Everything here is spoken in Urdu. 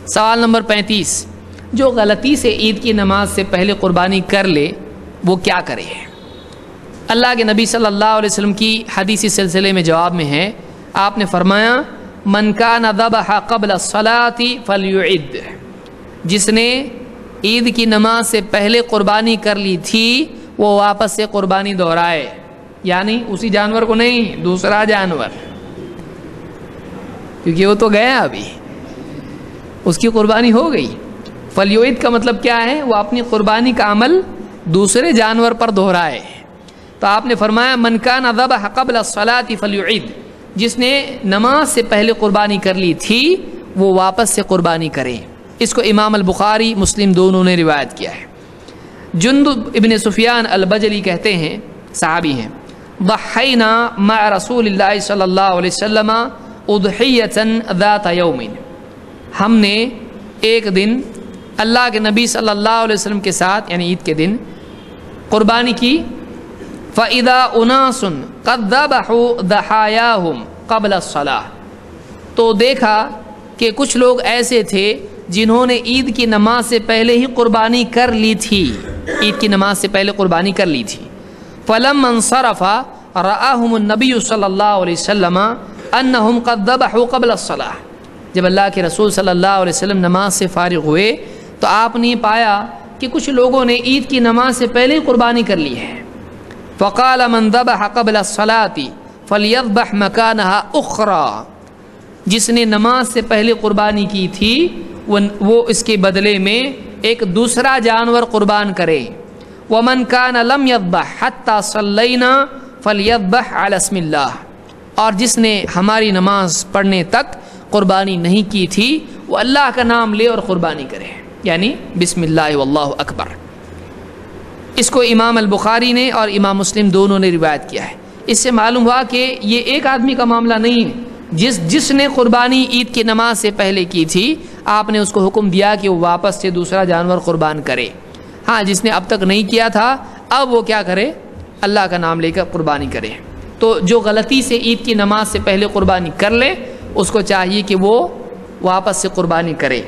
سوال نمبر 35، جو غلطی سے عید کی نماز سے پہلے قربانی کر لے وہ کیا کرے؟ اللہ کے نبی صلی اللہ علیہ وسلم کی حدیثی سلسلے میں جواب میں ہے، آپ نے فرمایا من کان ذبح قبل الصلاۃ فلیعد، جس نے عید کی نماز سے پہلے قربانی کر لی تھی وہ واپس سے قربانی دہرائے، یعنی اسی جانور کو نہیں، دوسرا جانور، کیونکہ وہ تو گیا ابھی، اس کی قربانی ہو گئی۔ فلیعد کا مطلب کیا ہے؟ وہ اپنی قربانی کا عمل دوسرے جانور پر دہرائے۔ تو آپ نے فرمایا من کان ذبح قبل الصلاۃ فلیعد، جس نے نماز سے پہلے قربانی کر لی تھی وہ واپس سے قربانی کریں۔ اس کو امام البخاری مسلم دونوں نے روایت کیا ہے۔ جندب ابن سفیان البجلی کہتے ہیں، صحابی ہیں، ضحینا مع رسول اللہ صلی اللہ علیہ وسلم اضحیۃ ذات یوم، ہم نے ایک دن اللہ کے نبی صلی اللہ علیہ وسلم کے ساتھ یعنی عید کے دن قربانی کی۔ فَإِذَا أُنَاسٌ قَدْ ذَبَحُوا ضَحَایَاهُمْ قَبْلَ الصَّلَاةِ، تو دیکھا کہ کچھ لوگ ایسے تھے جنہوں نے عید کی نماز سے پہلے ہی قربانی کر لی تھی، عید کی نماز سے پہلے قربانی کر لی تھی۔ فَلَمَّا انصَرَفَ رَآهُمُ النَّبِيُّ صلی اللہ علیہ وسلم أَنَّهُمْ قَدْ ذَبَحُوا قَبْلَ الصَّلَاةِ، جب اللہ کے رسول صلی اللہ علیہ وسلم نماز سے فارغ ہوئے تو آپ نے پایا کہ کچھ لوگوں نے عید کی نماز سے پہلے ہی قربانی کر لی ہے۔ فَقَالَ مَنْ ذَبَحَ قَبْلَ الصَّلَاةِ فَلْيَذْبَحْ مَكَانَهَا أُخْرَى، جس نے نماز سے پہلے قربانی کی تھی وہ اس کے بدلے میں ایک دوسرا جانور قربان کرے۔ وَمَنْ كَانَ لَمْ يَذْبَحْ حَتَّى صَلَّيْنَا فَلْيَذْبَحْ عَلَى اسْمِ اللَّهِ، اور جس نے ہماری نماز پڑھنے تک قربانی نہیں کی تھی وہ اللہ کا نام لے اور قربانی کرے، یعنی بسم اللہ واللہ اکبر۔ اس کو امام البخاری نے اور امام مسلم دونوں نے روایت کیا ہے۔ اس سے معلوم ہوا کہ یہ ایک آدمی کا معاملہ نہیں ہے، جس نے قربانی عید کی نماز سے پہلے کی تھی آپ نے اس کو حکم دیا کہ وہ واپس سے دوسرا جانور قربان کرے۔ ہاں، جس نے اب تک نہیں کیا تھا اب وہ کیا کرے؟ اللہ کا نام لے کر قربانی کرے۔ تو جو غلطی سے عید کی نماز سے پہلے قربانی کر لے اس کو چاہیے کہ وہ واپس سے قربانی کرے۔